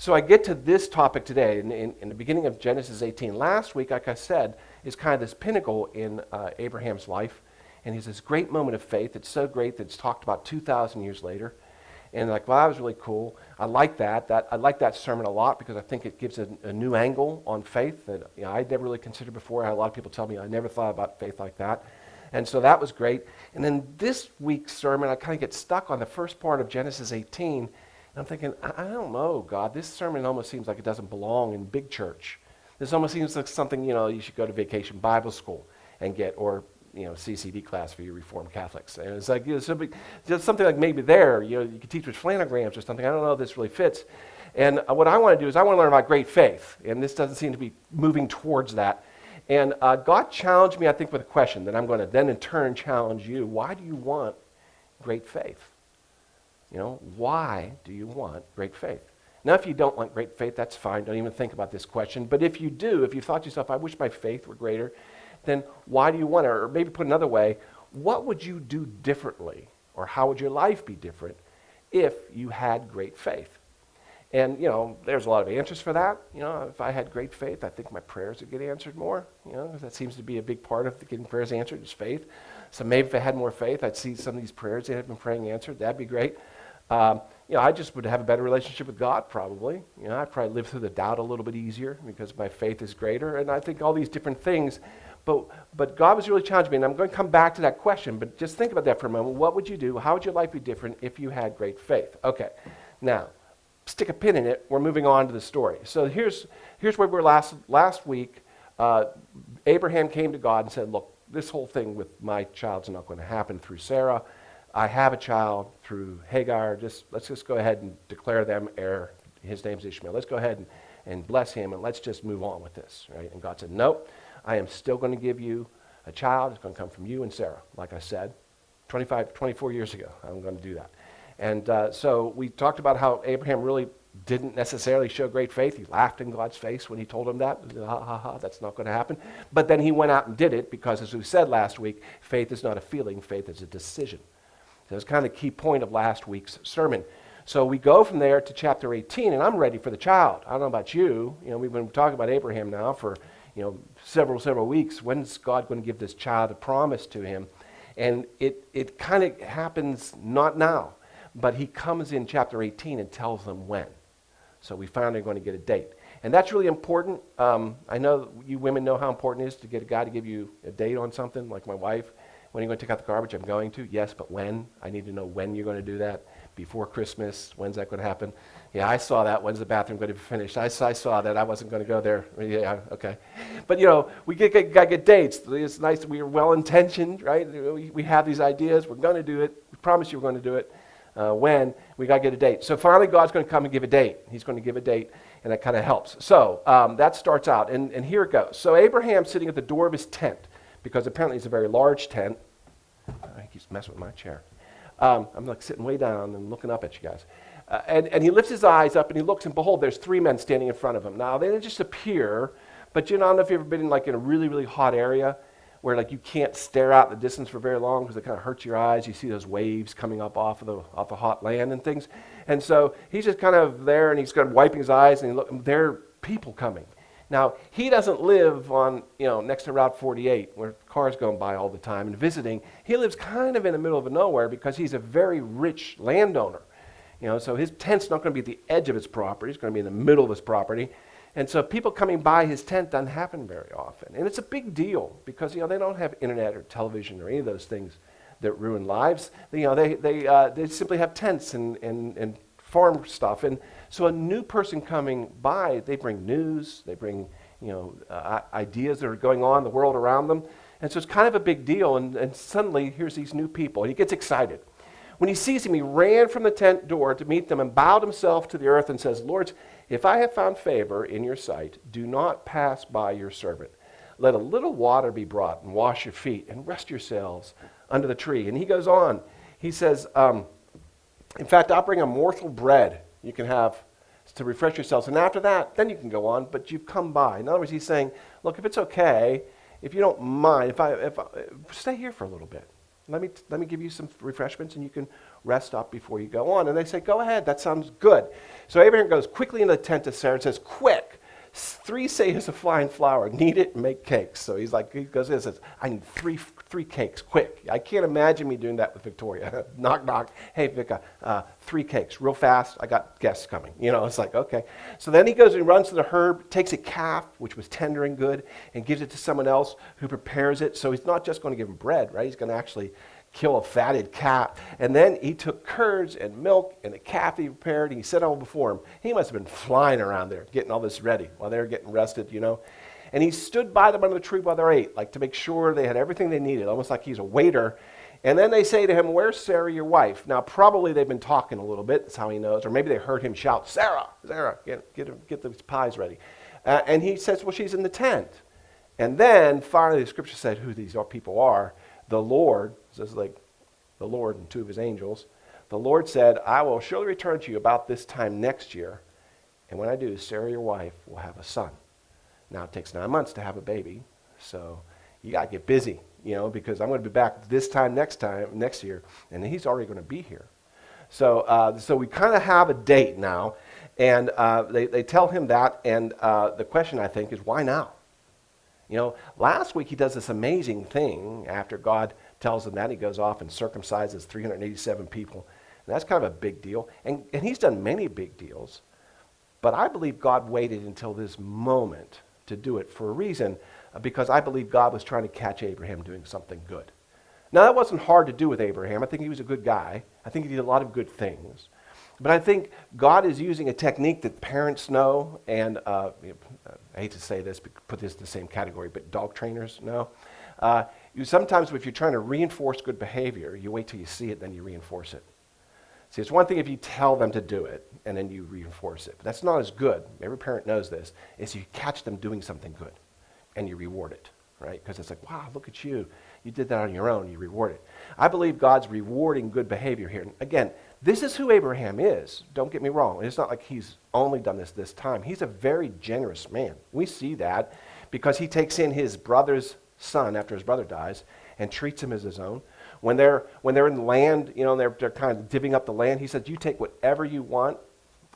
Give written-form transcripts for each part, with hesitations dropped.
So I get to this topic today in the beginning of Genesis 18. Last week, like I said, is kind of this pinnacle in Abraham's life. And he's this great moment of faith. It's so great that it's talked about 2,000 years later. And like, well, that was really cool. I like that. I like that sermon a lot because I think it gives a new angle on faith that I'd never really considered before. I had a lot of people tell me I never thought about faith like that. And so that was great. And then this week's sermon, I kind of get stuck on the first part of Genesis 18. And I'm thinking, I don't know, God. This sermon almost seems like it doesn't belong in big church. This almost seems like something, you should go to Vacation Bible School and get, or CCD class for you Reformed Catholics. And it's like, just something like maybe there, you could teach with flannelgrams or something. I don't know if this really fits. And what I want to do is I want to learn about great faith. And this doesn't seem to be moving towards that. And God challenged me, I think, with a question that I'm going to then in turn challenge you. Why do you want great faith? Why do you want great faith? Now, if you don't want great faith, that's fine. Don't even think about this question. But if you do, if you thought to yourself, I wish my faith were greater, then why do you want it? Or maybe put another way, what would you do differently? Or how would your life be different if you had great faith? And, there's a lot of answers for that. If I had great faith, I think my prayers would get answered more. That seems to be a big part of getting prayers answered is faith. So maybe if I had more faith, I'd see some of these prayers that I've been praying answered. That'd be great. I just would have a better relationship with God probably. I'd probably live through the doubt a little bit easier because my faith is greater. And I think all these different things. But God was really challenging me, and I'm going to come back to that question, but just think about that for a moment. What would you do? How would your life be different if you had great faith? Okay, now, stick a pin in it. We're moving on to the story. So here's where we were last week. Abraham came to God and said, look, this whole thing with my child's not going to happen through Sarah. I have a child through Hagar. Let's just go ahead and declare them heir. His name's Ishmael. Let's go ahead and bless him, and let's just move on with this. Right? And God said, nope. I am still going to give you a child. It's going to come from you and Sarah, like I said, 24 years ago. I'm going to do that. And so we talked about how Abraham really didn't necessarily show great faith. He laughed in God's face when he told him that. Ha, ha, ha, that's not going to happen. But then he went out and did it because, as we said last week, faith is not a feeling. Faith is a decision. So that's kind of the key point of last week's sermon. So we go from there to chapter 18, and I'm ready for the child. I don't know about you. We've been talking about Abraham now for several weeks. When's God going to give this child a promise to him? And it kind of happens not now, but he comes in chapter 18 and tells them when. So we finally are going to get a date. And that's really important. I know you women know how important it is to get a guy to give you a date on something, like my wife. When are you going to take out the garbage? I'm going to. Yes, but when? I need to know when you're going to do that. Before Christmas. When's that going to happen? Yeah, I saw that. When's the bathroom going to be finished? I saw that. I wasn't going to go there. Yeah, okay. But, we get dates. It's nice. We are well-intentioned, right? We have these ideas. We're going to do it. We promise you we're going to do it. When? We got to get a date. So finally, God's going to come and give a date. He's going to give a date, and that kind of helps. So that starts out, and here it goes. So Abraham's sitting at the door of his tent, because apparently it's a very large tent. He keeps messing with my chair. I'm like sitting way down and looking up at you guys. And he lifts his eyes up and he looks, and behold, there's 3 men standing in front of him. Now, they didn't just appear, but I don't know if you've ever been in a really, really hot area where you can't stare out in the distance for very long because it kind of hurts your eyes. You see those waves coming up off the hot land and things. And so he's just kind of there, and he's kind of wiping his eyes, and there are people coming. Now, he doesn't live on, next to Route 48 where cars going by all the time and visiting. He lives kind of in the middle of nowhere because he's a very rich landowner. So his tent's not going to be at the edge of his property. It's going to be in the middle of his property. And so people coming by his tent doesn't happen very often. And it's a big deal because, they don't have internet or television or any of those things that ruin lives. They simply have tents and farm stuff. And so a new person coming by, they bring news, they bring ideas that are going on in the world around them. And so it's kind of a big deal. And suddenly, here's these new people. And he gets excited. When he sees him, he ran from the tent door to meet them and bowed himself to the earth and says, Lord, if I have found favor in your sight, do not pass by your servant. Let a little water be brought and wash your feet and rest yourselves under the tree. And he goes on. He says, in fact, I'll bring a morsel of bread you can have to refresh yourselves. And after that, then you can go on, but you've come by. In other words, he's saying, look, if it's okay, if you don't mind, if I stay here for a little bit. let me give you some refreshments and you can rest up before you go on. And they say, go ahead, that sounds good. So Abraham goes quickly into the tent to Sarah and says, quick, 3 seahs of fine flour, knead it and make cakes. So he goes in and says, I need three cakes, quick. I can't imagine me doing that with Victoria. Knock, knock. Hey, Vika, 3 cakes, real fast. I got guests coming. It's like, okay. So then he goes and runs to the herd, takes a calf, which was tender and good, and gives it to someone else who prepares it. So he's not just going to give him bread, right? He's going to actually kill a fatted calf. And then he took curds and milk and a calf he prepared, and he set it all before him. He must have been flying around there, getting all this ready while they were getting rested, And he stood by them under the tree while they ate, like to make sure they had everything they needed, almost like he's a waiter. And then they say to him, where's Sarah, your wife? Now, probably they've been talking a little bit. That's how he knows. Or maybe they heard him shout, Sarah, Sarah, get those pies ready. And he says, well, she's in the tent. And then, finally, the scripture said who these people are. The Lord, says like the Lord and 2 of his angels, the Lord said, I will surely return to you about this time next year. And when I do, Sarah, your wife, will have a son. Now, it takes 9 months to have a baby, so you got to get busy, because I'm going to be back this time next year, and he's already going to be here. So we kind of have a date now, and they tell him that, and the question, I think, is why now? Last week he does this amazing thing after God tells him that. He goes off and circumcises 387 people, and that's kind of a big deal, and he's done many big deals, but I believe God waited until this moment to do it for a reason, because I believe God was trying to catch Abraham doing something good. Now, that wasn't hard to do with Abraham. I think he was a good guy. I think he did a lot of good things. But I think God is using a technique that parents know, and I hate to say this, put this in the same category, but dog trainers know. Sometimes if you're trying to reinforce good behavior, you wait till you see it, then you reinforce it. See, it's one thing if you tell them to do it, and then you reinforce it. But that's not as good. Every parent knows this. Is you catch them doing something good, and you reward it, right? Because it's like, wow, look at you. You did that on your own. You reward it. I believe God's rewarding good behavior here. And again, this is who Abraham is. Don't get me wrong. It's not like he's only done this time. He's a very generous man. We see that because he takes in his brother's son after his brother dies and treats him as his own. When they're in the land, they're kind of divvying up the land, he said, you take whatever you want,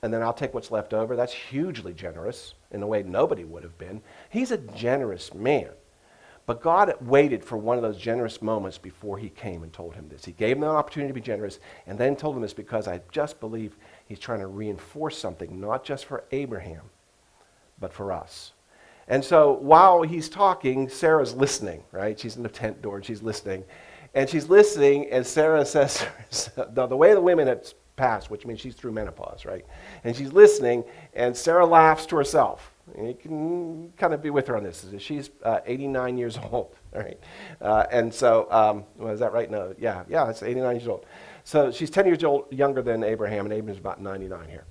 and then I'll take what's left over. That's hugely generous in a way nobody would have been. He's a generous man. But God waited for one of those generous moments before he came and told him this. He gave him the opportunity to be generous and then told him this because I just believe he's trying to reinforce something, not just for Abraham, but for us. And so while he's talking, Sarah's listening, right? She's in the tent door and she's listening. And she's listening, and Sarah says, the way the women have passed, which means she's through menopause, right? And she's listening, and Sarah laughs to herself. And you can kind of be with her on this. She's 89 years old, right? And so, is that right? No, yeah, it's 89 years old. So she's 10 years old, younger than Abraham, and Abraham's about 99 here.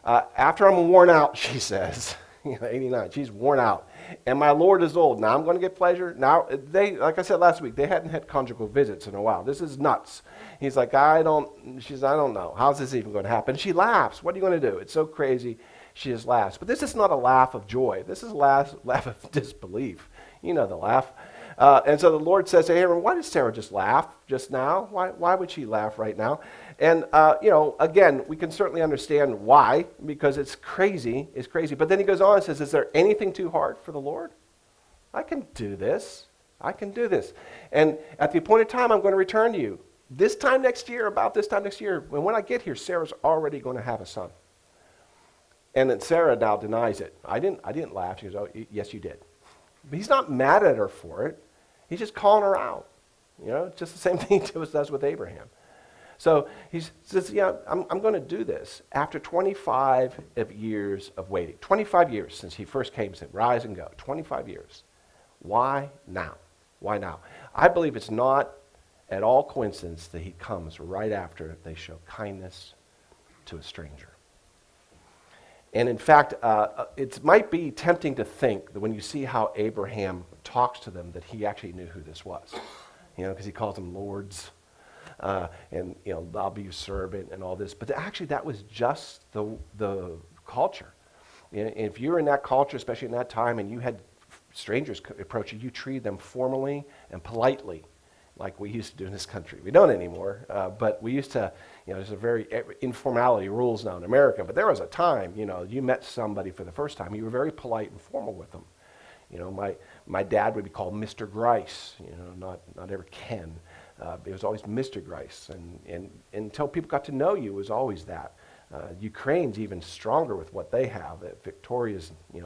After I'm worn out, she says, 89, she's worn out. And my Lord is old. Now I'm going to get pleasure. Now, like I said last week, they hadn't had conjugal visits in a while. This is nuts. He's like, I don't know. How's this even going to happen? She laughs. What are you going to do? It's so crazy. She just laughs. But this is not a laugh of joy. This is a laugh of disbelief. You know the laugh. And so the Lord says to Aaron, why did Sarah just laugh just now? Why would she laugh right now? And, again, we can certainly understand why, because it's crazy. It's crazy. But then he goes on and says, is there anything too hard for the Lord? I can do this. I can do this. And at the appointed time, I'm going to return to you. This time next year, about this time next year, when I get here, Sarah's already going to have a son. And then Sarah now denies it. I didn't laugh. She goes, oh, yes, you did. But he's not mad at her for it. He's just calling her out. It's just the same thing he does with Abraham. So he says, I'm going to do this. After 25 years of waiting, 25 years since he first came and said, rise and go, 25 years. Why now? Why now? I believe it's not at all coincidence that he comes right after they show kindness to a stranger. And in fact, it might be tempting to think that when you see how Abraham talks to them that he actually knew who this was. Because he calls them lords, and I'll be your servant and all this. But actually that was just the culture. If you're in that culture, especially in that time, and you had strangers approach you, you treated them formally and politely. like we used to do in this country. We don't anymore, but we used to, there's a very informality rules now in America, but there was a time, you met somebody for the first time, you were very polite and formal with them. My dad would be called Mr. Grice, not ever Ken. It was always Mr. Grice, and until people got to know you, it was always that. Ukraine's even stronger with what they have. Victoria's, I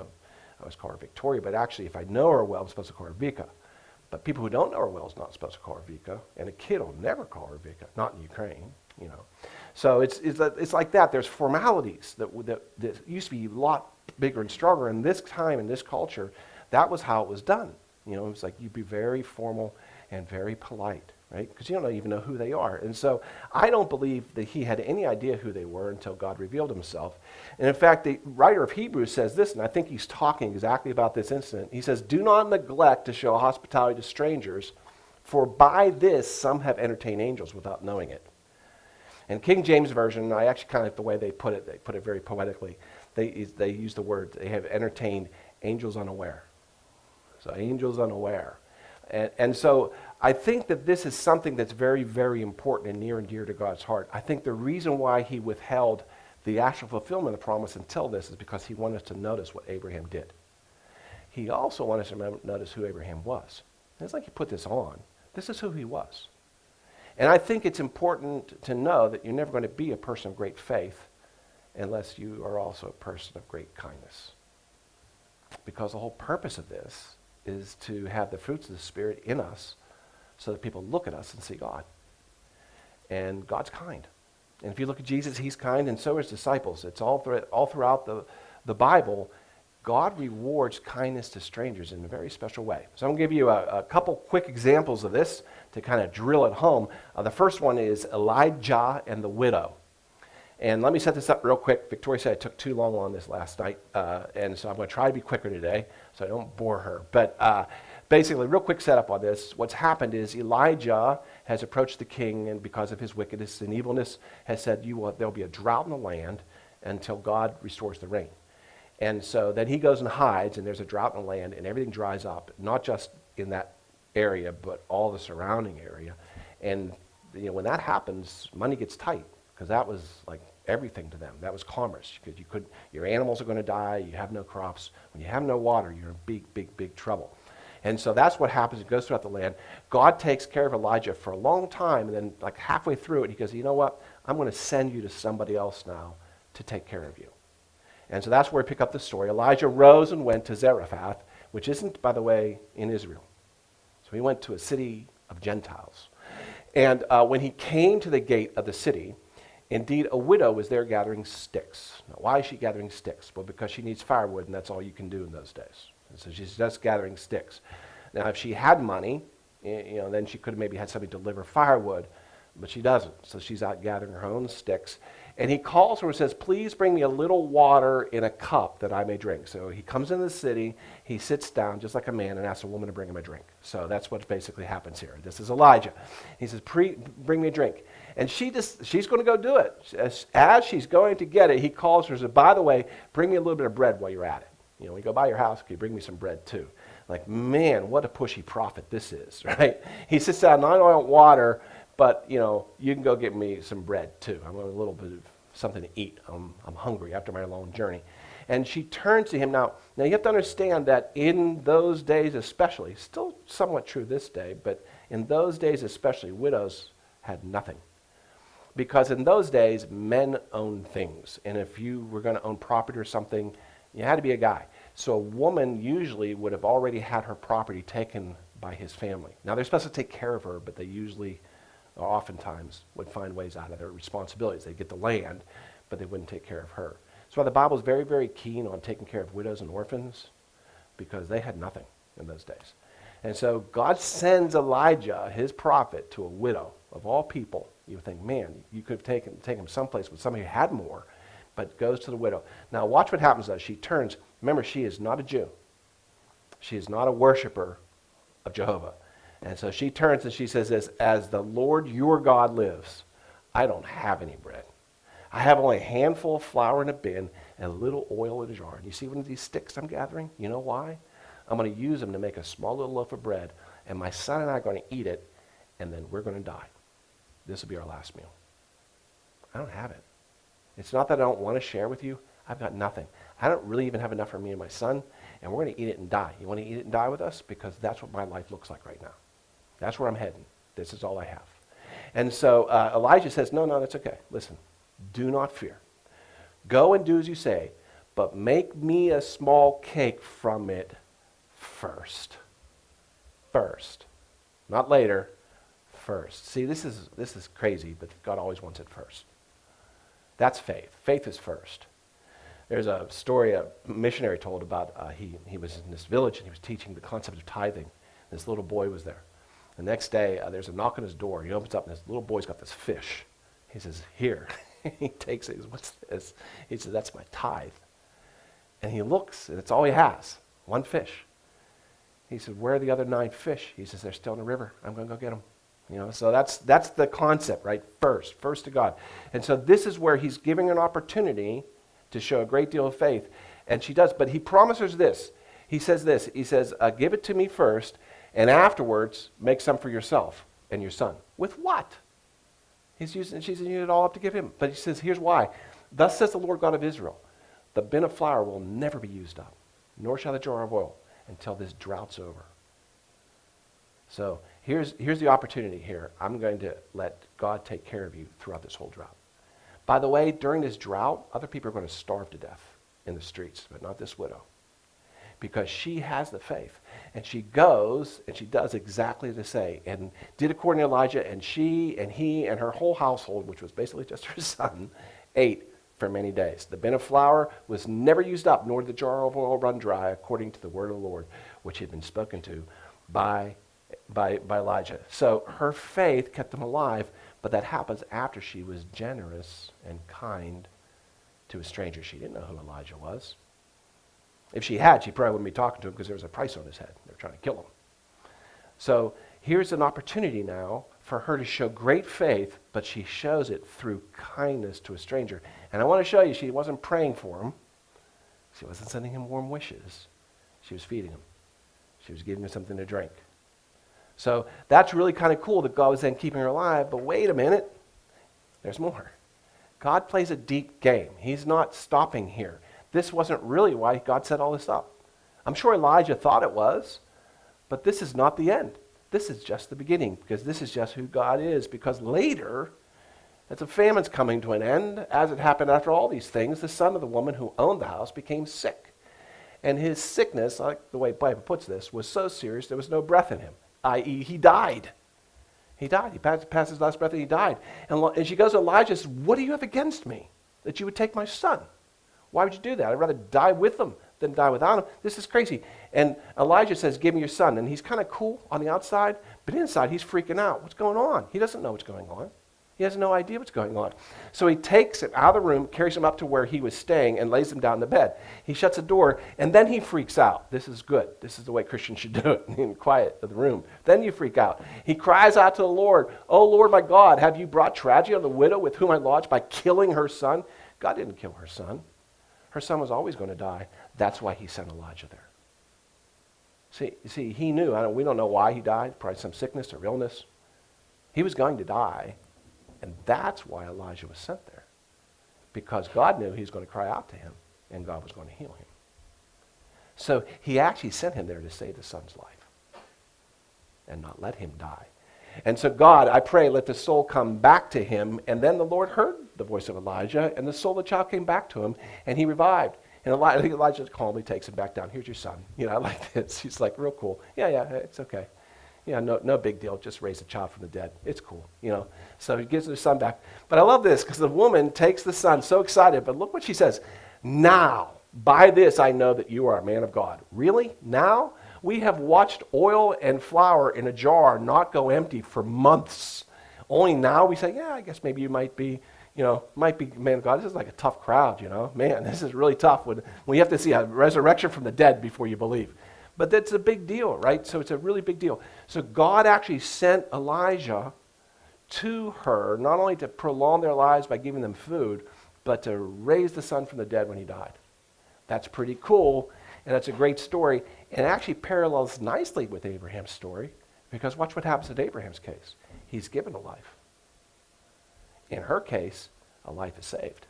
always call her Victoria, but actually if I know her well, I'm supposed to call her Vika. But people who don't know her well is not supposed to call her Vika, and a kid will never call her Vika, not in Ukraine, So it's like that. There's formalities that used to be a lot bigger and stronger. In this time, in this culture, that was how it was done. It was like you'd be very formal and very polite, right? Because you don't even know who they are. And so I don't believe that he had any idea who they were until God revealed himself. And in fact, the writer of Hebrews says this, and I think he's talking exactly about this incident. He says, do not neglect to show hospitality to strangers, for by this some have entertained angels without knowing it. In King James Version, I actually kind of like the way they put it very poetically. They use the word, they have entertained angels unaware. So angels unaware. And so I think that this is something that's very, very important and near and dear to God's heart. I think the reason why he withheld the actual fulfillment of the promise until this is because he wanted us to notice what Abraham did. He also wanted us to notice who Abraham was. And it's like he put this on. This is who he was. And I think it's important to know that you're never going to be a person of great faith unless you are also a person of great kindness. Because the whole purpose of this is to have the fruits of the Spirit in us so that people look at us and see God. And God's kind. And if you look at Jesus, he's kind, and so are his disciples. It's all throughout the Bible. God rewards kindness to strangers in a very special way. So I'm going to give you a couple quick examples of this to kind of drill it home. The first one is Elijah and the widow. And let me set this up real quick. Victoria said I took too long on this last night, and so I'm going to try to be quicker today so I don't bore her. But basically, real quick setup on this. What's happened is Elijah has approached the king, and because of his wickedness and evilness, has said there'll be a drought in the land until God restores the rain. And so then he goes and hides, and there's a drought in the land, and everything dries up, not just in that area, but all the surrounding area. And when that happens, money gets tight, because that was like everything to them. That was commerce, because your animals are going to die, you have no crops. When you have no water, you're in big, big, big trouble. And so that's what happens. It goes throughout the land. God takes care of Elijah for a long time, and then like halfway through it, he goes, you know what? I'm going to send you to somebody else now to take care of you. And so that's where we pick up the story. Elijah rose and went to Zarephath, which isn't, by the way, in Israel. So he went to a city of Gentiles. And when he came to the gate of the city, indeed a widow was there gathering sticks. Now, why is she gathering sticks? Well, because she needs firewood, and that's all you can do in those days. And so she's just gathering sticks. Now, if she had money, then she could have maybe had somebody deliver firewood, but she doesn't. So she's out gathering her own sticks. And he calls her and says, please bring me a little water in a cup that I may drink. So he comes into the city, he sits down just like a man and asks a woman to bring him a drink. So that's what basically happens here. This is Elijah. He says, bring me a drink. And she's going to go do it. As she's going to get it, he calls her and says, by the way, bring me a little bit of bread while you're at it. When you go by your house, can you bring me some bread too? Like, man, what a pushy prophet this is, right? He sits down, not only want water, but, you can go get me some bread too. I want a little bit of something to eat. I'm hungry after my long journey. And she turns to him. Now you have to understand that in those days especially, still somewhat true this day, but in those days especially, widows had nothing. Because in those days, men owned things. And if you were going to own property or something, you had to be a guy. So a woman usually would have already had her property taken by his family. Now they're supposed to take care of her, but they usually or oftentimes would find ways out of their responsibilities. They'd get the land, but they wouldn't take care of her. That's why the Bible is very, very keen on taking care of widows and orphans, because they had nothing in those days. And so God sends Elijah, his prophet, to a widow of all people. You would think, man, you could have taken him someplace with somebody who had more, but goes to the widow. Now watch what happens though. She turns. Remember, she is not a Jew. She is not a worshiper of Jehovah. And so she turns and she says this, as the Lord your God lives, I don't have any bread. I have only a handful of flour in a bin and a little oil in a jar. And you see one of these sticks I'm gathering? You know why? I'm going to use them to make a small little loaf of bread, and my son and I are going to eat it, and then we're going to die. This will be our last meal. I don't have it. It's not that I don't want to share with you. I've got nothing. I don't really even have enough for me and my son, and we're going to eat it and die. You want to eat it and die with us? Because that's what my life looks like right now. That's where I'm heading. This is all I have. And so Elijah says, no, that's okay. Listen, do not fear. Go and do as you say, but make me a small cake from it first. First. Not later. First. See, this is crazy, but God always wants it first. That's faith. Faith is first. There's a story a missionary told about he was in this village and he was teaching the concept of tithing. This little boy was there. The next day, there's a knock on his door. He opens up and this little boy's got this fish. He says, here. He takes it. He says, what's this? He says, that's my tithe. And he looks, and it's all he has, one fish. He said, where are the other 9 fish? He says, they're still in the river. I'm going to go get them. You know, so that's the concept, right? First to God. And so this is where he's giving an opportunity to show a great deal of faith. And she does, but he promises this. He says this. He says, give it to me first, and afterwards make some for yourself and your son. With what? She's using it all up to give him. But he says, here's why. Thus says the Lord God of Israel, the bin of flour will never be used up, nor shall the jar of oil, until this drought's over. So here's the opportunity here. I'm going to let God take care of you throughout this whole drought. By the way, during this drought, other people are going to starve to death in the streets, but not this widow. Because she has the faith. And she goes and she does exactly as they say. And did according to Elijah, and she and he and her whole household, which was basically just her son, ate for many days. The bin of flour was never used up, nor did the jar of oil run dry, according to the word of the Lord, which had been spoken to by Elijah. So her faith kept them alive, but that happens after she was generous and kind to a stranger. She didn't know who Elijah was. If she had, she probably wouldn't be talking to him because there was a price on his head. They were trying to kill him. So here's an opportunity now for her to show great faith, but she shows it through kindness to a stranger. And I want to show you, she wasn't praying for him. She wasn't sending him warm wishes. She was feeding him. She was giving him something to drink. So that's really kind of cool that God was then keeping her alive. But wait a minute. There's more. God plays a deep game. He's not stopping here. This wasn't really why God set all this up. I'm sure Elijah thought it was, but this is not the end. This is just the beginning, because this is just who God is. Because later, as the famine's coming to an end, as it happened after all these things, the son of the woman who owned the house became sick. And his sickness, like the way the Bible puts this, was so serious there was no breath in him, i.e. he died. He died. He passed his last breath and he died. And she goes to Elijah and says, what do you have against me that you would take my son? Why would you do that? I'd rather die with them than die without him. This is crazy. And Elijah says, give me your son. And he's kind of cool on the outside, but inside he's freaking out. What's going on? He doesn't know what's going on. He has no idea what's going on. So he takes him out of the room, carries him up to where he was staying, and lays him down in the bed. He shuts the door, and then he freaks out. This is good. This is the way Christians should do it, in quiet of the room. Then you freak out. He cries out to the Lord, oh, Lord, my God, have you brought tragedy on the widow with whom I lodged by killing her son? God didn't kill her son. Her son was always going to die. That's why he sent Elijah there. See, he knew. We don't know why he died. Probably some sickness or illness. He was going to die. And that's why Elijah was sent there. Because God knew he was going to cry out to him, and God was going to heal him. So he actually sent him there to save the son's life and not let him die. And so God, I pray, let the soul come back to him. And then the Lord heard the voice of Elijah, and the soul of the child came back to him, and he revived. And I think Elijah calmly takes him back down. Here's your son. You know, I like this. He's like, real cool. Yeah, it's okay. Yeah, no big deal. Just raise a child from the dead. It's cool, you know. So he gives his son back. But I love this because the woman takes the son, so excited. But look what she says. Now, by this I know that you are a man of God. Really? Now? We have watched oil and flour in a jar not go empty for months. Only now we say, yeah, I guess maybe you might be a man of God. This is like a tough crowd, you know. Man, this is really tough when you have to see a resurrection from the dead before you believe. But that's a big deal, right? So it's a really big deal. So God actually sent Elijah to her, not only to prolong their lives by giving them food, but to raise the son from the dead when he died. That's pretty cool, and that's a great story. And it actually parallels nicely with Abraham's story, because watch what happens in Abraham's case. he's given a life. In her case, a life is saved.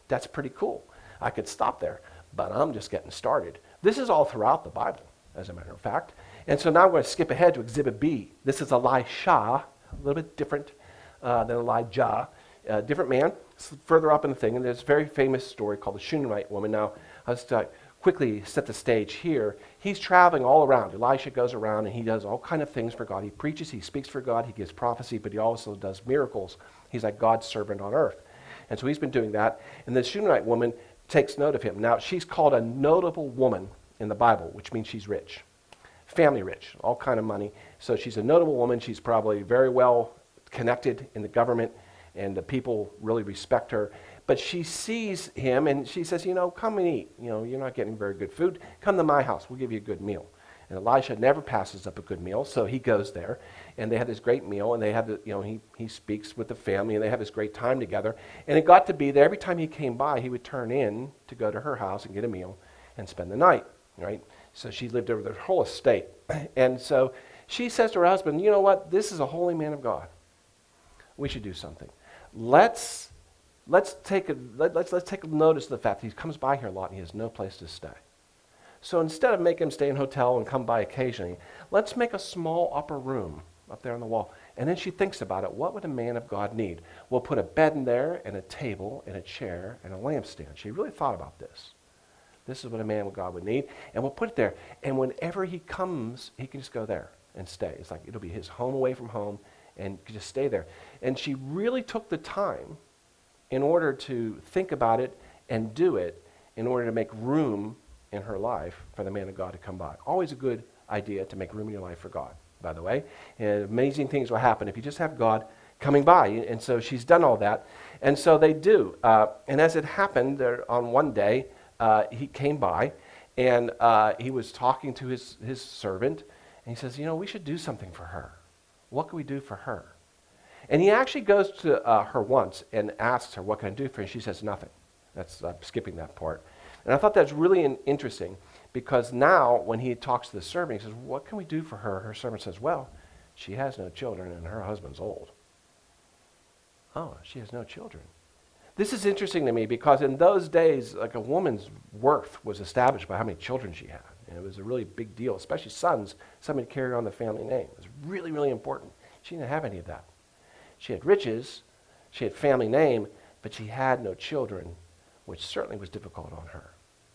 That's pretty cool. I could stop there, but I'm just getting started. This is all throughout the Bible, as a matter of fact. And so now I'm going to skip ahead to Exhibit B. This is Elisha, a little bit different than Elijah. Different man, further up in the thing. And there's a very famous story called the Shinright Woman. Now, I'll just quickly set the stage here. He's traveling all around. Elisha goes around and he does all kind of things for God. He preaches, he speaks for God, he gives prophecy, but he also does miracles. He's like God's servant on earth. And so he's been doing that. And the Shinright woman takes note of him. Now, she's called a notable woman in the Bible, which means she's rich. Family rich, all kind of money. So she's a notable woman. She's probably very well connected in the government, and the people really respect her. But she sees him, and she says, come and eat. You're not getting very good food. Come to my house. We'll give you a good meal. And Elisha never passes up a good meal, so he goes there, and they have this great meal, and they have, he speaks with the family, and they have this great time together. And it got to be that every time he came by, he would turn in to go to her house and get a meal and spend the night, right? So she lived over their whole estate. And so she says to her husband, you know what? This is a holy man of God. We should do something. Let's take notice of the fact that he comes by here a lot and he has no place to stay. So instead of making him stay in a hotel and come by occasionally, let's make a small upper room up there on the wall. And then she thinks about it. What would a man of God need? We'll put a bed in there and a table and a chair and a lampstand. She really thought about this. This is what a man of God would need. And we'll put it there. And whenever he comes, he can just go there and stay. It's like it'll be his home away from home and just stay there. And she really took the time in order to think about it and do it in order to make room in her life for the man of God to come by. Always a good idea to make room in your life for God, by the way. And amazing things will happen if you just have God coming by. And so she's done all that. And so they do. And as it happened, on one day, he came by and he was talking to his servant. And he says, we should do something for her. What can we do for her? And he actually goes to her once and asks her, what can I do for you? And she says, nothing. I'm skipping that part. And I thought that's really interesting because now when he talks to the servant, he says, what can we do for her? Her servant says, well, she has no children and her husband's old. Oh, she has no children. This is interesting to me because in those days, like a woman's worth was established by how many children she had. And it was a really big deal, especially sons, somebody carried on the family name. It was really, really important. She didn't have any of that. She had riches, she had family name, but she had no children, which certainly was difficult on her.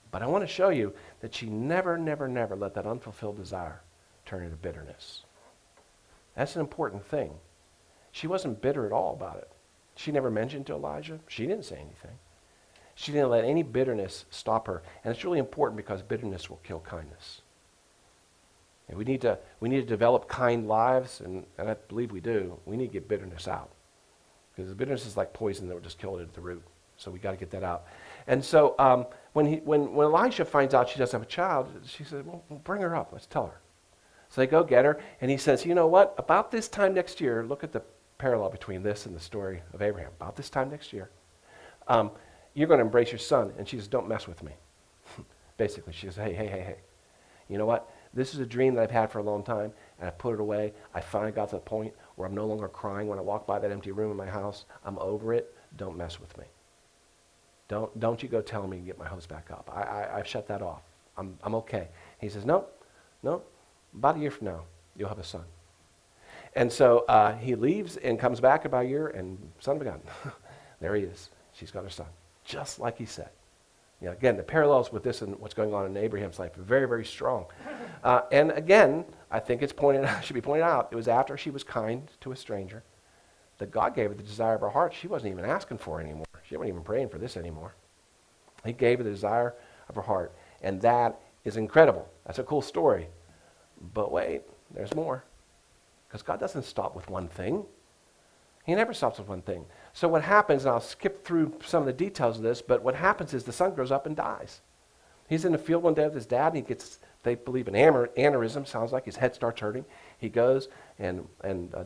But I want to show you that she never, never, never let that unfulfilled desire turn into bitterness. That's an important thing. She wasn't bitter at all about it. She never mentioned to Elijah. She didn't say anything. She didn't let any bitterness stop her. And it's really important because bitterness will kill kindness. And we need to develop kind lives, and I believe we do. We need to get bitterness out. Because bitterness is like poison that will just kill it at the root. So we got to get that out. And so when Elisha finds out she doesn't have a child, she says, well, bring her up. Let's tell her. So they go get her, and he says, you know what? About this time next year, look at the parallel between this and the story of Abraham. About this time next year, you're going to embrace your son. And she says, don't mess with me. Basically, she says, hey. You know what? This is a dream that I've had for a long time, and I put it away. I finally got to the point where I'm no longer crying when I walk by that empty room in my house. I'm over it. Don't mess with me. Don't you go telling me to get my hopes back up. I've shut that off. I'm okay. He says, no. About a year from now, you'll have a son. And so he leaves and comes back about a year, and son begun. There he is. She's got her son, just like he said. Again, the parallels with this and what's going on in Abraham's life are very, very strong. And again, I think should be pointed out, it was after she was kind to a stranger that God gave her the desire of her heart. She wasn't even asking for it anymore. She wasn't even praying for this anymore. He gave her the desire of her heart. And that is incredible. That's a cool story. But wait, there's more. Because God doesn't stop with one thing. He never stops with one thing. So what happens, and I'll skip through some of the details of this, but what happens is the son grows up and dies. He's in the field one day with his dad, and he gets, they believe, an aneurysm. Sounds like his head starts hurting. He goes and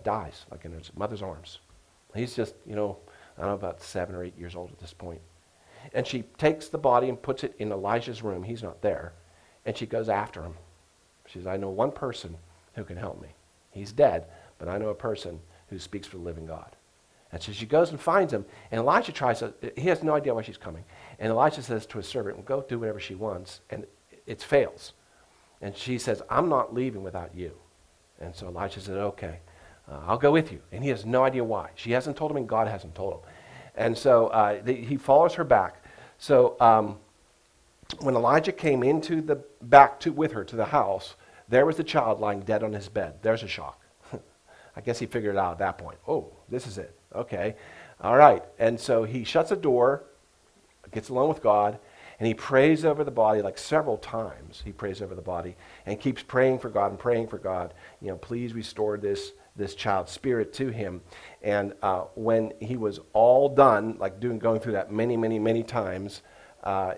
dies, like in his mother's arms. He's just, I don't know, about 7 or 8 years old at this point. And she takes the body and puts it in Elijah's room. He's not there. And she goes after him. She says, I know one person who can help me. He's dead, but I know a person who speaks for the living God. And so she goes and finds him, and Elijah he has no idea why she's coming. And Elijah says to his servant, well, go do whatever she wants, and it fails. And she says, I'm not leaving without you. And so Elijah said, okay, I'll go with you. And he has no idea why. She hasn't told him, and God hasn't told him. And so he follows her back. So when Elijah came with her to the house, there was the child lying dead on his bed. There's a shock. I guess he figured it out at that point. Oh, this is it. Okay. All right. And so he shuts the door, gets alone with God, and he prays over the body like several times. He prays over the body and keeps praying for God and praying for God. Please restore this child's spirit to him. And when he was all done, like going through that many, many, many times,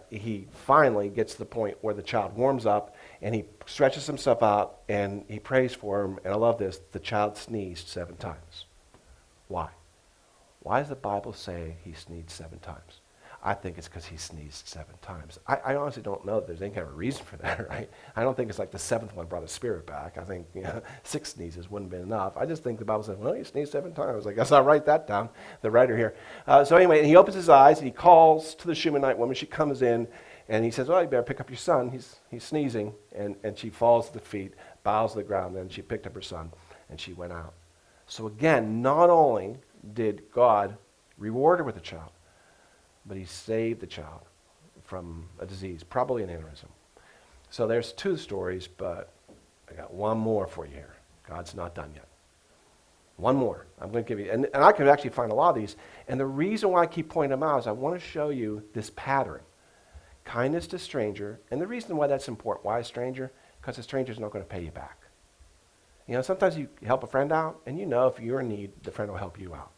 he finally gets to the point where the child warms up and he stretches himself out and he prays for him. And I love this. The child sneezed 7 times. Why? Why does the Bible say he sneezed 7 times? I think it's because he sneezed 7 times. I honestly don't know that there's any kind of reason for that, right? I don't think it's like the 7th one brought his spirit back. I think 6 sneezes wouldn't have been enough. I just think the Bible says, well, he sneezed 7 times. I guess I'll write that down, the writer here. So anyway, he opens his eyes and he calls to the Shunammite woman. She comes in and he says, well, you better pick up your son. He's sneezing. And she falls to the feet, bows to the ground. Then she picked up her son and she went out. So again, not only did God reward her with a child, but he saved the child from a disease, probably an aneurysm. So there's 2 stories, but I got one more for you here. God's not done yet. One more. I'm going to give you, and I can actually find a lot of these. And the reason why I keep pointing them out is I want to show you this pattern. Kindness to stranger, and the reason why that's important, why a stranger? Because a stranger's not going to pay you back. Sometimes you help a friend out, and if you're in need, the friend will help you out.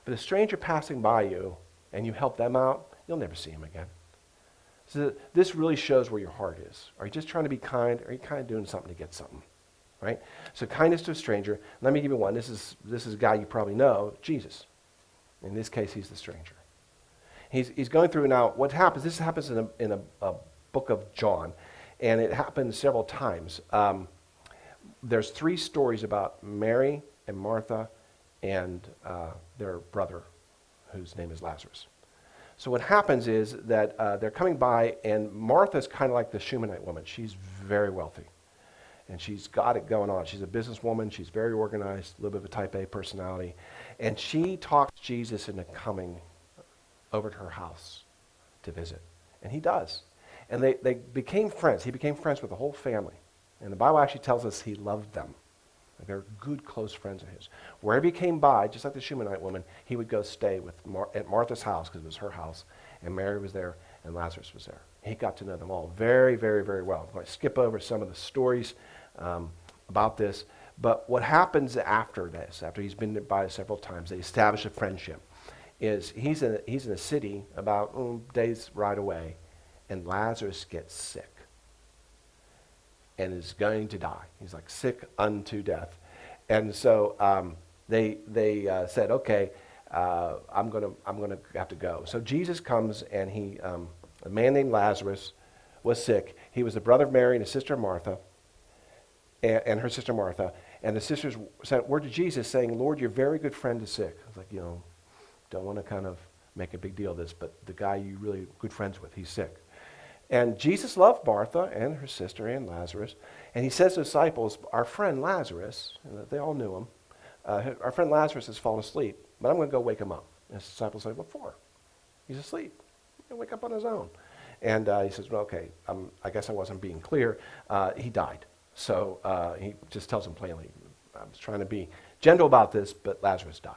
But a stranger passing by you, and you help them out, you'll never see them again. So this really shows where your heart is. Are you just trying to be kind, or are you kind of doing something to get something? Right? So kindness to a stranger. Let me give you one. This is a guy you probably know, Jesus. In this case, he's the stranger. He's going through now. What happens? This happens in a book of John, and it happens several times. There's 3 stories about Mary and Martha and their brother, whose name is Lazarus. So what happens is that they're coming by, and Martha's kind of like the Shunammite woman. She's very wealthy, and she's got it going on. She's a businesswoman. She's very organized, a little bit of a type A personality. And she talks Jesus into coming over to her house to visit. And he does. And they became friends. He became friends with the whole family. And the Bible actually tells us he loved them. They're good, close friends of his. Wherever he came by, just like the Shunammite woman, he would go stay at Martha's house, because it was her house, and Mary was there, and Lazarus was there. He got to know them all very, very, very well. I'm going to skip over some of the stories about this, but what happens after this, after he's been by several times, they establish a friendship, is he's in a city about days ride away, and Lazarus gets sick and is going to die. He's like sick unto death. And so they said, okay, I'm gonna have to go. So Jesus comes, and a man named Lazarus was sick. He was the brother of Mary and his sister Martha, and her sister Martha. And the sisters sent word to Jesus saying, Lord, your very good friend is sick. I was like, don't want to kind of make a big deal of this, but the guy you really good friends with, he's sick. And Jesus loved Martha and her sister and Lazarus. And he says to the disciples, our friend Lazarus, and they all knew him, our friend Lazarus has fallen asleep, but I'm going to go wake him up. And his disciples say, what for? He's asleep. He'll wake up on his own. And he says, well, okay, I guess I wasn't being clear. He died. So he just tells them plainly, I was trying to be gentle about this, but Lazarus died.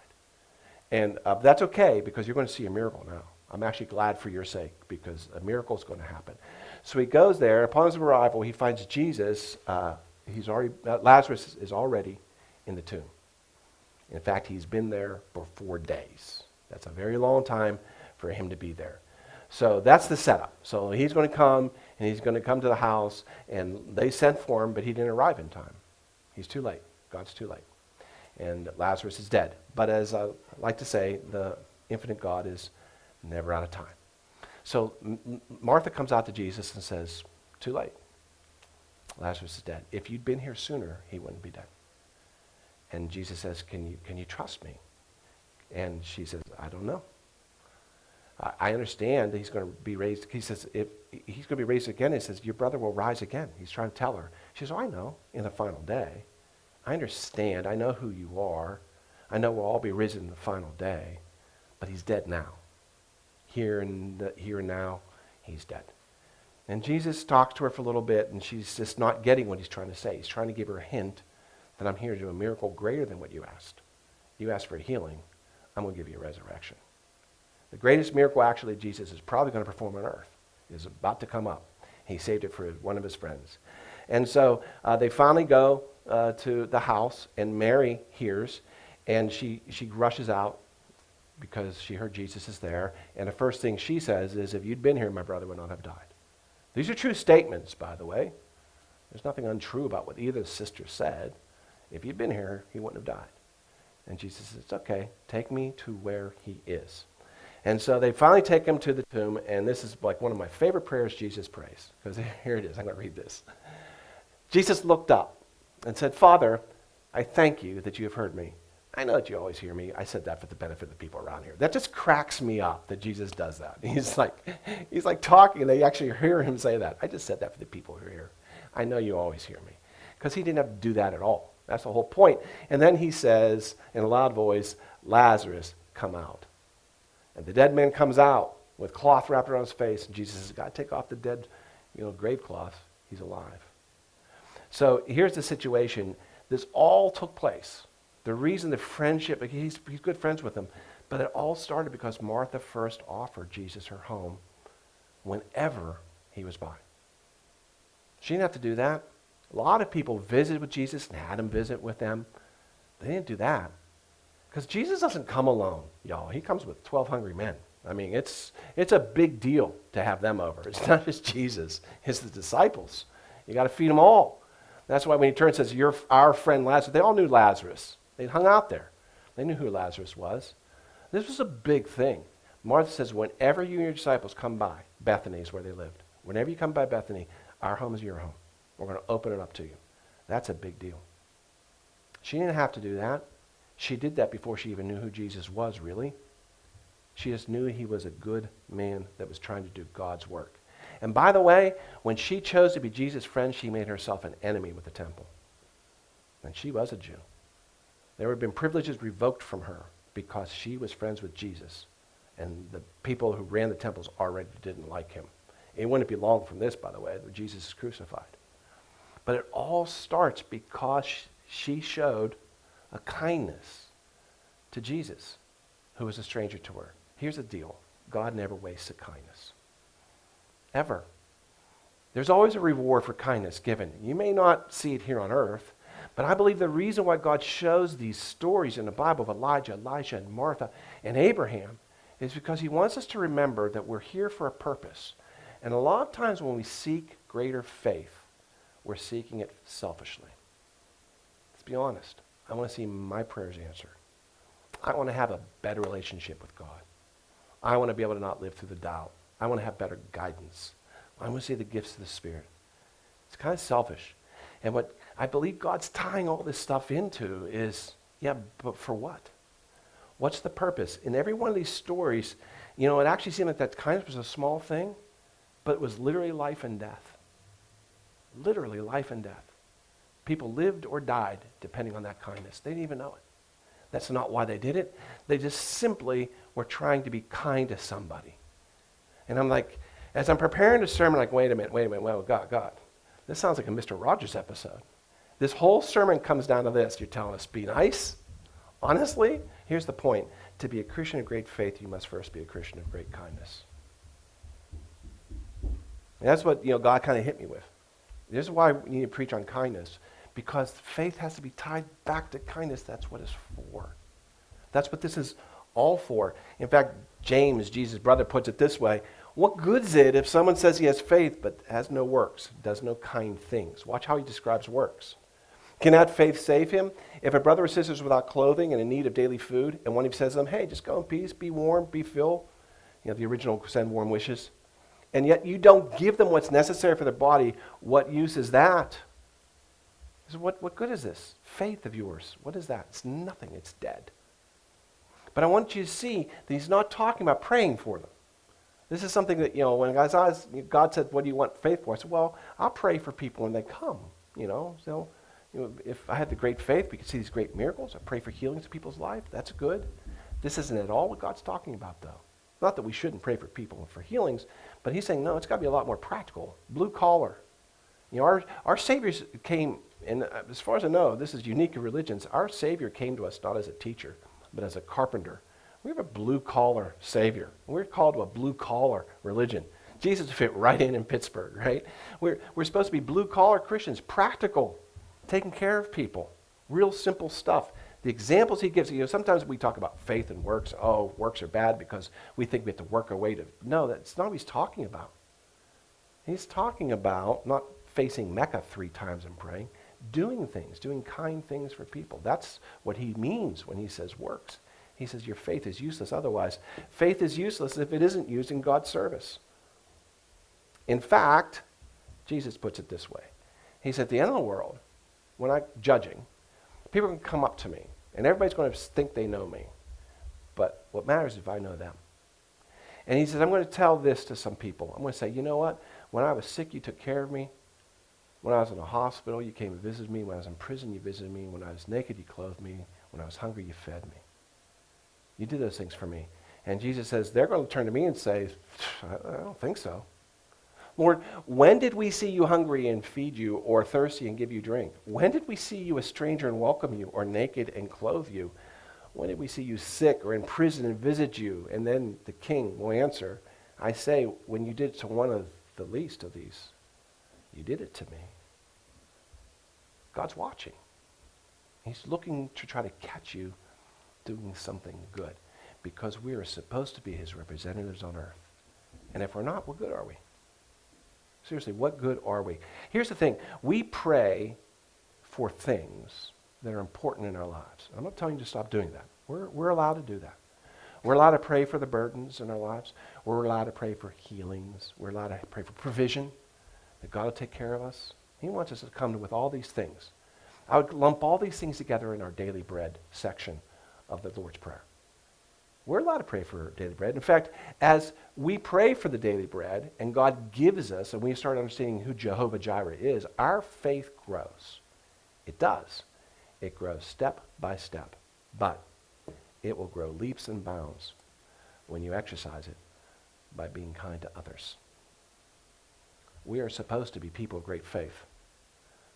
And that's okay, because you're going to see a miracle now. I'm actually glad for your sake, because a miracle is going to happen. So he goes there. Upon his arrival, he finds Jesus. Lazarus is already in the tomb. In fact, he's been there for 4 days. That's a very long time for him to be there. So that's the setup. So he's going to come, and he's going to come to the house, and they sent for him, but he didn't arrive in time. He's too late. God's too late. And Lazarus is dead. But as I like to say, the infinite God is never out of time. So Martha comes out to Jesus and says, too late. Lazarus is dead. If you'd been here sooner, he wouldn't be dead. And Jesus says, can you trust me? And she says, I don't know. I understand that he's going to be raised. He says, if he's going to be raised again, he says, your brother will rise again. He's trying to tell her. She says, oh, I know, in the final day. I understand. I know who you are. I know we'll all be risen in the final day. But he's dead now. Here and now, he's dead. And Jesus talks to her for a little bit, and she's just not getting what he's trying to say. He's trying to give her a hint that I'm here to do a miracle greater than what you asked. You asked for a healing. I'm going to give you a resurrection. The greatest miracle, actually, Jesus is probably going to perform on earth is about to come up. He saved it for one of his friends. And so they finally go to the house, and Mary hears, and she rushes out because she heard Jesus is there. And the first thing she says is, if you'd been here, my brother would not have died. These are true statements, by the way. There's nothing untrue about what either sister said. If you'd been here, he wouldn't have died. And Jesus says, it's okay, take me to where he is. And so they finally take him to the tomb, and this is like one of my favorite prayers Jesus prays, because here it is. I'm going to read this. Jesus looked up and said, Father, I thank you that you have heard me. I know that you always hear me. I said that for the benefit of the people around here. That just cracks me up that Jesus does that. He's like talking, and they actually hear him say that. I just said that for the people who are here. I know you always hear me. Because he didn't have to do that at all. That's the whole point. And then he says in a loud voice, Lazarus, come out. And the dead man comes out with cloth wrapped around his face. And Jesus says, God, take off the dead, grave cloth. He's alive. So here's the situation. This all took place. The reason the friendship, he's good friends with him, but it all started because Martha first offered Jesus her home whenever he was by. She didn't have to do that. A lot of people visited with Jesus and had him visit with them. They didn't do that. Because Jesus doesn't come alone, y'all. He comes with 12 hungry men. I mean, it's a big deal to have them over. It's not just Jesus. It's the disciples. You got to feed them all. That's why when he turns and says, you're our friend Lazarus, they all knew Lazarus. They hung out there. They knew who Lazarus was. This was a big thing. Martha says, whenever you and your disciples come by, Bethany is where they lived. Whenever you come by Bethany, our home is your home. We're going to open it up to you. That's a big deal. She didn't have to do that. She did that before she even knew who Jesus was, really. She just knew he was a good man that was trying to do God's work. And by the way, when she chose to be Jesus' friend, she made herself an enemy with the temple. And she was a Jew. There had been privileges revoked from her because she was friends with Jesus. And the people who ran the temples already didn't like him. It wouldn't be long from this, by the way, that Jesus is crucified. But it all starts because she showed a kindness to Jesus, who was a stranger to her. Here's the deal. God never wastes a kindness. Ever. There's always a reward for kindness given. You may not see it here on earth, but I believe the reason why God shows these stories in the Bible of Elijah, Elisha, and Martha, and Abraham is because he wants us to remember that we're here for a purpose. And a lot of times when we seek greater faith, we're seeking it selfishly. Let's be honest. I want to see my prayers answered. I want to have a better relationship with God. I want to be able to not live through the doubt. I want to have better guidance. I want to see the gifts of the Spirit. It's kind of selfish. And what I believe God's tying all this stuff into is, but for what? What's the purpose? In every one of these stories, it actually seemed like that kindness was a small thing, but it was literally life and death. Literally life and death. People lived or died depending on that kindness. They didn't even know it. That's not why they did it. They just simply were trying to be kind to somebody. And I'm like, as I'm preparing the sermon, like, wait a minute, well, God, this sounds like a Mr. Rogers episode. This whole sermon comes down to this. You're telling us, be nice? Honestly, here's the point. To be a Christian of great faith, you must first be a Christian of great kindness. And that's what, God kind of hit me with. This is why we need to preach on kindness, because faith has to be tied back to kindness. That's what it's for. That's what this is all for. In fact, James, Jesus' brother, puts it this way. What good is it if someone says he has faith but has no works, does no kind things? Watch how he describes works. Can that faith save him? If a brother or sister is without clothing and in need of daily food, and one of you says to them, hey, just go in peace, be warm, be filled, the original send warm wishes, and yet you don't give them what's necessary for their body, what use is that? He said, what good is this faith of yours? What is that? It's nothing. It's dead. But I want you to see that he's not talking about praying for them. This is something that, when God said, what do you want faith for? I said, well, I'll pray for people when they come, So, if I had the great faith, we could see these great miracles. I pray for healings in people's life. That's good. This isn't at all what God's talking about, though. Not that we shouldn't pray for people for healings, but he's saying, no, it's got to be a lot more practical, blue collar. Our Saviors came, and as far as I know, this is unique in religions, our Savior came to us not as a teacher, but as a carpenter. We have a blue-collar Savior. We're called to a blue-collar religion. Jesus fit right in Pittsburgh, right? We're supposed to be blue-collar Christians, practical, taking care of people, real simple stuff. The examples he gives, sometimes we talk about faith and works. Oh, works are bad because we think we have to work our way to... No, that's not what he's talking about. He's talking about not facing Mecca 3 times and praying, doing things, doing kind things for people. That's what he means when he says works. He says your faith is useless otherwise. Faith is useless if it isn't used in God's service. In fact, Jesus puts it this way. He said, at the end of the world, when I'm judging, people can come up to me, and everybody's going to think they know me. But what matters is if I know them. And he says, I'm going to tell this to some people. I'm going to say, you know what? When I was sick, you took care of me. When I was in a hospital, you came and visited me. When I was in prison, you visited me. When I was naked, you clothed me. When I was hungry, you fed me. You did those things for me. And Jesus says, they're going to turn to me and say, I don't think so. Lord, when did we see you hungry and feed you, or thirsty and give you drink? When did we see you a stranger and welcome you, or naked and clothe you? When did we see you sick or in prison and visit you? And then the king will answer, I say, when you did it to one of the least of these, you did it to me. God's watching. He's looking to try to catch you doing something good, because we are supposed to be his representatives on earth. And if we're not, what good are we? Seriously, what good are we? Here's the thing. We pray for things that are important in our lives. I'm not telling you to stop doing that. We're allowed to do that. We're allowed to pray for the burdens in our lives. We're allowed to pray for healings. We're allowed to pray for provision, that God will take care of us. He wants us to come with all these things. I would lump all these things together in our daily bread section of the Lord's Prayer. We're allowed to pray for daily bread. In fact, as we pray for the daily bread and God gives us, and we start understanding who Jehovah Jireh is, our faith grows. It does. It grows step by step. But it will grow leaps and bounds when you exercise it by being kind to others. We are supposed to be people of great faith,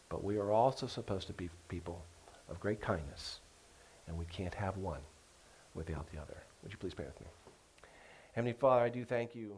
but we are also supposed to be people of great kindness, and we can't have one without the other. Would you please pray with me? Heavenly Father, I do thank you